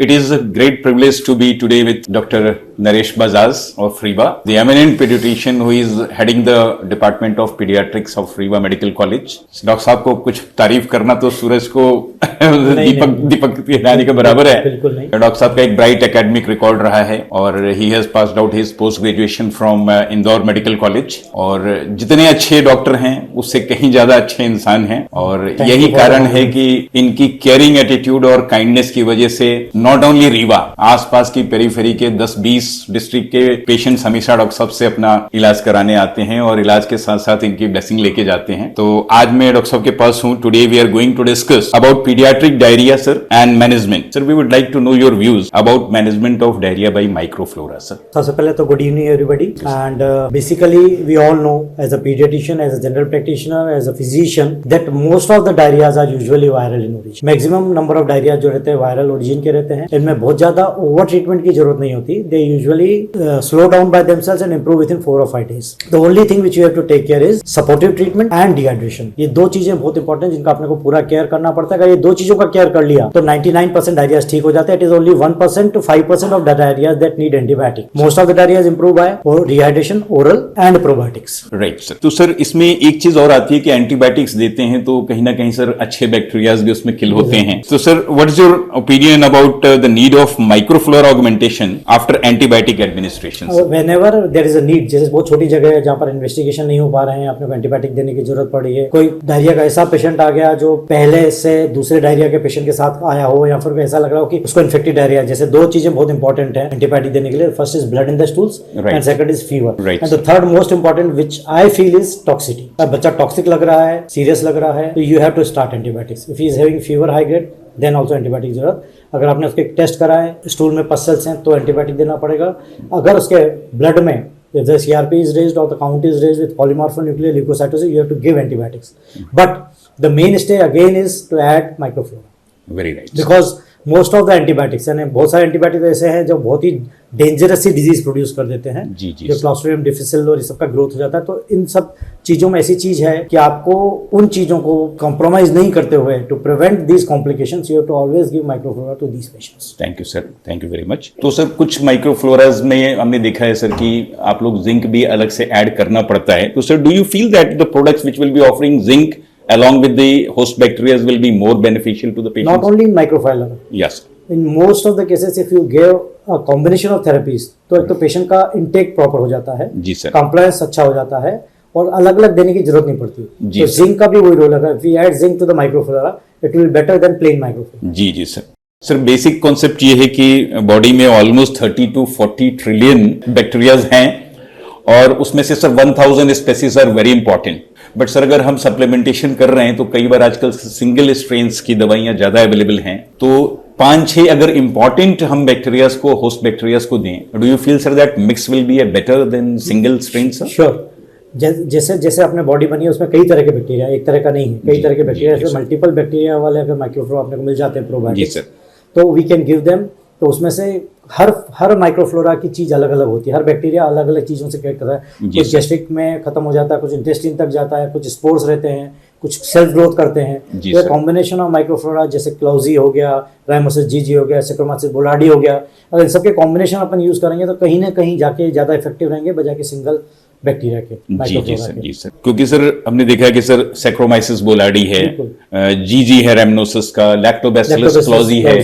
It is a great privilege to be today with Dr. Naresh Bajaj of REVA, the eminent pediatrician who is heading the Department of Pediatrics of REVA Medical College. Doctor साहब को कुछ तारीफ करना तो सूरज को दीपक हिरानी के बराबर है। बिल्कुल नहीं। डॉक्टर साहब का एक ब्राइट एकेडमिक रिकॉर्ड रहा है और he has passed out his post graduation from Indore medical college, और जितने अच्छे डॉक्टर हैं उससे कहीं ज्यादा अच्छे इंसान हैं, और यही कारण है कि इनकी केयरिंग एटीट्यूड और काइंडनेस की वजह से नॉट ओनली रीवा, आसपास की पेरीफेरी के 10-20 डिस्ट्रिक्ट के पेशेंट्स हमेशा डॉक्टर साहब से अपना इलाज कराने आते हैं और इलाज के साथ साथ इनकी ब्लेसिंग लेके जाते हैं। तो आज मैं डॉक्टर साहब के पास हूं। Today we are going to discuss about paediatric diarrhoea sir and management. Sir we would like to know your views about management of diarrhoea by microflora. Sir सबसे पहले तो good evening everybody, and basically we all know as a paediatrician, as a general practitioner, as a physician that most of the diarrhoeas are usually viral in origin. Maximum number of diarrhoea जो रहते हैं viral origin के रहते हैं। इनमें बहुत ज्यादा over treatment की जरूरत नहीं होती। They usually slow down by themselves and improve within 4 or 5 days। The only thing which you have to take care is supportive treatment and dehydration. ये दो चीजें बहुत इंपॉर्टेंट जिनका अपने को पूरा केयर करना पड़ता है। अगर ये दो चीजों का केयर कर लिया तो 99% डायरियाज ठीक हो जाते हैं। It is only 1% to 5% of the diarrhoeas that need antibiotic. Most of the diarrhoeas improve by dehydration, oral and probiotics. Right sir. तो सर इसमें एक चीज और आती है कि एंटीबायोटिक्स देते हैं तो कहीं ना कहीं सर अच्छे बैक्टीरियाज भी उसमें किल होते हैं। तो sir what is your opinion about the need of microflora augmentation after antibiotic administration? Whenever there is a need, जैसे बहुत छोटी जगह है जहां पर इन्वेस्टिगेशन नहीं हो पा रहे हैं, अपने को एंटीबायोटिक देने की जरूरत पड़ रही है, कोई डायरिया का ऐसा पेशेंट आ गया जो पहले से दूसरे डायरिया के पेशेंट के साथ आया हो, या फिर ऐसा लग रहा हो कि उसको इन्फेक्टेड डायरिया, जैसे दो चीजें बहुत इंपॉर्टेंट है एंटीबायोटिक देने के लिए। First is blood in the stools and second is fever, and the third most important which I feel is toxicity. अब बच्चा टॉक्सिक लग रहा है, सीरियस लग रहा है, तो you have to start antibiotics. If he is having fever high grade then also antibiotic जरूरत। अगर आपने उसके टेस्ट कराए, स्टूल में पसल्स हैं, तो एंटीबायोटिक देना पड़ेगा। अगर उसके ब्लड में if the CRP is raised or the count is raised with polymorphonuclear leukocytosis, you have to give antibiotics. But the mainstay again is to add microflora. Very right. Because most of the antibiotics, यानी बहुत सारे antibiotic ऐसे हैं जो बहुत ही dangerous सी disease produce कर देते हैं, जो क्लॉस्ट्रिडियम डिफिसिल और ये सब का ग्रोथ हो जाता है। तो इन सब चीजों में ऐसी चीज है कि आपको उन चीजों को कॉम्प्रोमाइज नहीं करते हुए to prevent these complications, you have to always give microflora to these patients. Thank you sir, thank you very much. तो सर कुछ माइक्रोफ्लोराज में हमने देखा है सर कि आप लोग जिंक भी अलग से ऐड करना पड़ता है। तो sir do you feel that the products which will be offering zinc along with the host bacteria will be more beneficial to the patient? Not only in microfilar. Yes. In most of the cases, if you give a combination of therapies, तो एक तो patient का intake proper हो जाता है, जी sir, compliance अच्छा हो जाता है, और अलग अलग देने की जरूरत नहीं पड़ती। तो जिंक का भी वही रोल है। If we add zinc to the microflora, it will be better than plain microflora. जी जी सर। सर बेसिक कॉन्सेप्ट ये है कि बॉडी में ऑलमोस्ट 30 to 40 ट्रिलियन बैक्टीरियाज हैं, और उसमें से sir 1000 species are very important. But sir अगर हम सप्लीमेंटेशन कर रहे हैं तो कई बार आजकल सिंगल स्ट्रेन्स की दवाइयां ज्यादा अवेलेबल हैं, तो 5-6 अगर इंपॉर्टेंट हम बैक्टीरियाज को, होस्ट बैक्टीरियाज को दें, do you feel sir that mix will be better than single strain? Sir sure. जैसे जैसे अपने बॉडी बनी है उसमें कई तरह के बैक्टीरिया, एक तरह का नहीं है, कई तरह के बैक्टीरिया, मल्टीपल बैक्टीरिया वाले अगर माइक्रोफ्लोरा अपने को मिल जाते हैं प्रोबायोटिक्स, तो वी कैन गिव देम। तो उसमें से हर माइक्रोफ्लोरा की चीज अलग अलग होती है, हर बैक्टीरिया अलग अलग चीजों से क्रिएट करता है। कुछ गैस्ट्रिक में खत्म हो जाता है, कुछ इंटेस्टाइन तक जाता है, कुछ स्पोर्स रहते हैं, कुछ सेल्फ ग्रोथ करते हैं। तो कॉम्बिनेशन ऑफ माइक्रोफ्लोरा जैसे क्लाउजी हो गया, राइमोसिस जीजी हो गया, सेक्रोमाइसिस बोलार्डी हो गया, अगर इन सबके कॉम्बिनेशन अपन यूज करेंगे तो कहीं ना कहीं जाके ज्यादा इफेक्टिव रहेंगे बजाय के सिंगल बैक्टीरिया के। जी सर, जी सर। क्योंकि सर हमने देखा है कि सर सेक्रोमाइसिस बोलार्डी है, जीजी है रैमनोसिस का, लैक्टोबैसिलस क्लॉजी है,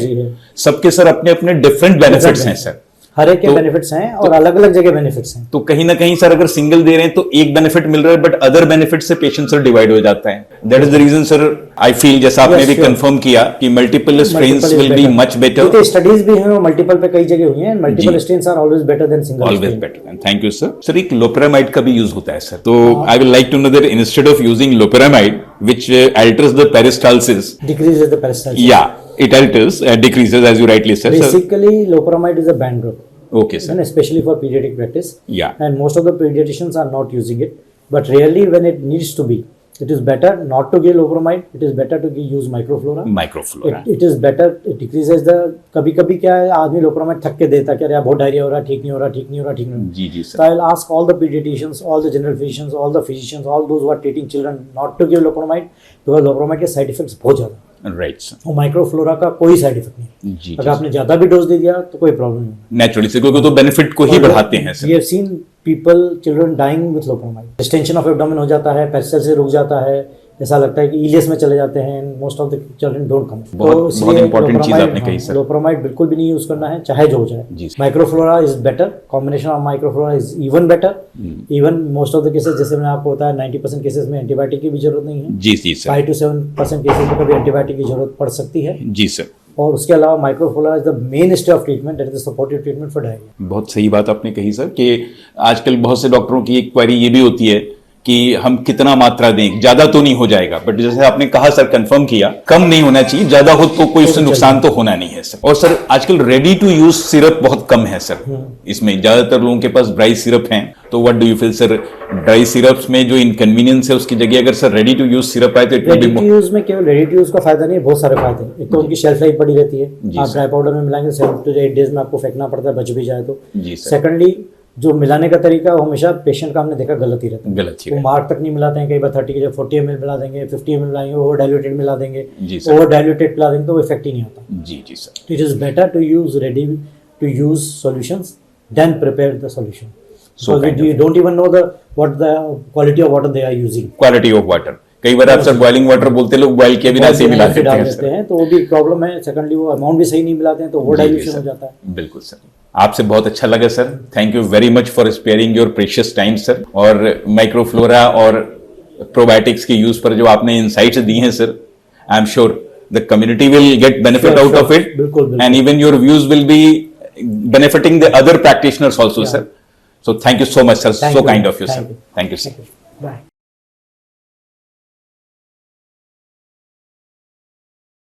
सबके सर अपने अपने डिफरेंट बेनिफिट्स हैं सर, हर एक के बेनिफिट्स हैं और अलग अलग जगह बेनिफिट्स हैं। तो कहीं ना कहीं सर अगर सिंगल दे रहे हैं तो एक बेनिफिट मिल रहा है, बट अदर बेनिफिट से पेशेंट सर डिवाइड हो जाता है। That is the reason sir I feel, जैसा आपने भी कंफर्म किया कि multiple strains will be much better. Studies भी हैं मल्टीपल पे कई जगह हुई हैं, multiple strains are always better than single, always better. Thank you sir. Sir एक लोपेरामाइड का भी यूज होता है सर, तो I will like to know that instead of using loperamide which alters the peristalsis, decreases the peristalsis, या it alters decreases as you rightly said. Basically loperamide is a banned drug. Okay sir. And especially for pediatric practice. Yeah. And most of the pediatricians are not using it, but rarely when it needs to be, it is better not to give loperamide. It is better to use microflora. It is better. It decreases the, कभी-कभी क्या है आदमी loperamide थक के देता है कि अरे बहुत डायरिया हो रहा है, ठीक नहीं हो रहा। जी जी sir. So I will ask all the pediatricians, all the general physicians, all the physicians, all those who are treating children not to give loperamide, because loperamide के side effects बहुत ज्यादा। Right sir. और microflora का कोई side effect नहीं है। जी अगर आपने ज्यादा भी डोज दे दिया तो कोई प्रॉब्लम नहीं। नेचुरली से, क्योंकि तो बेनिफिट को ही बढ़ाते हैं sir. We have seen people, children dying with loperamide. Distension of abdomen हो जाता है, पेरिस्टल से रुक जाता है, ऐसा लगता है कि इलियस में चले जाते हैं। Most of the children don't come. बहुत इंपॉर्टेंट चीज आपने कही सर। लोप्रोमाइड बिल्कुल भी नहीं यूज करना है, चाहे जो हो जाए। जी। Microflora is better, combination of microflora is even better. Even most of the cases, जैसे मैंने आपको बताया, 90% केसेस में एंटीबायोटिक की भी जरूरत नहीं है। जी जी सर। 5 to 7% केसेस में कभी एंटीबायोटिक की जरूरत पड़ सकती है। जी सर। और उसके अलावा microflora is the main stay of treatment, that is the supportive treatment for diarrhoea. बहुत सही बात आपने कही सर कि आजकल बहुत से डॉक्टरों की एक क्वेरी ये भी होती है कि हम कितना मात्रा दें, ज्यादा तो नहीं हो जाएगा, बट जैसे आपने कहा सर, कंफर्म किया, कम नहीं होना चाहिए, ज्यादा हो तो कोई उससे नुकसान तो होना नहीं है सर। और सर आजकल रेडी टू यूज सिरप बहुत कम है सर। इसमें ज्यादातर लोगों के पास ड्राई सिरप हैं, तो what do you feel sir, dry syrups में जो इनकन्वीनियंस है उसकी जगह अगर sir ready to use syrup आए तो it will ready be to use में केवल रेडी टू यूज का फायदा नहीं है, बहुत सारे फायदे हैं। एक तो उनकी शेल्फ लाइफ बड़ी रहती है, आप ड्राई पाउडर में मिलाएंगे 7 to 8 डेज में आपको फेंकना पड़ता है, बच भी जाए तो। जी सर। सेकंडली, जो मिलाने का तरीका वो हमेशा पेशेंट का हमने देखा गलत ही रहता है। गलत ही वो मार्क तक नहीं मिलाते हैं, कई बार 30 की जगह 40 ml मिला देंगे, 50 ml मिलाएंगे, ओवर डाइल्यूटेड मिला देंगे। जी सर। ओवर डाइल्यूटेड मिला देंगे तो वो इफेक्ट ही नहीं होता। जी जी सर। तो it is better to use ready to use solutions than prepare the solution. So kind you don't even know what the quality of water they are using. Quality of water, कई बार आप sir boiling water बोलते, लोग boil किया बिना से मिला देते हैं सर। तो वो भी प्रॉब्लम है। सेकंडली, वो अमाउंट भी सही नहीं मिलाते हैं तो वो डाइल्यूशन हो जाता है। बिल्कुल सर। आपसे बहुत अच्छा लगा sir, thank you very much for sparing your precious time sir. और माइक्रोफ्लोरा और प्रोबायोटिक्स के यूज पर जो आपने इनसाइट्स दी हैं sir, I am sure the community will get benefit out of it, बिल्कुल, and even your views will be benefiting the other practitioners also sir. So thank you so much sir, so kind of you sir. Thank you sir. Bye.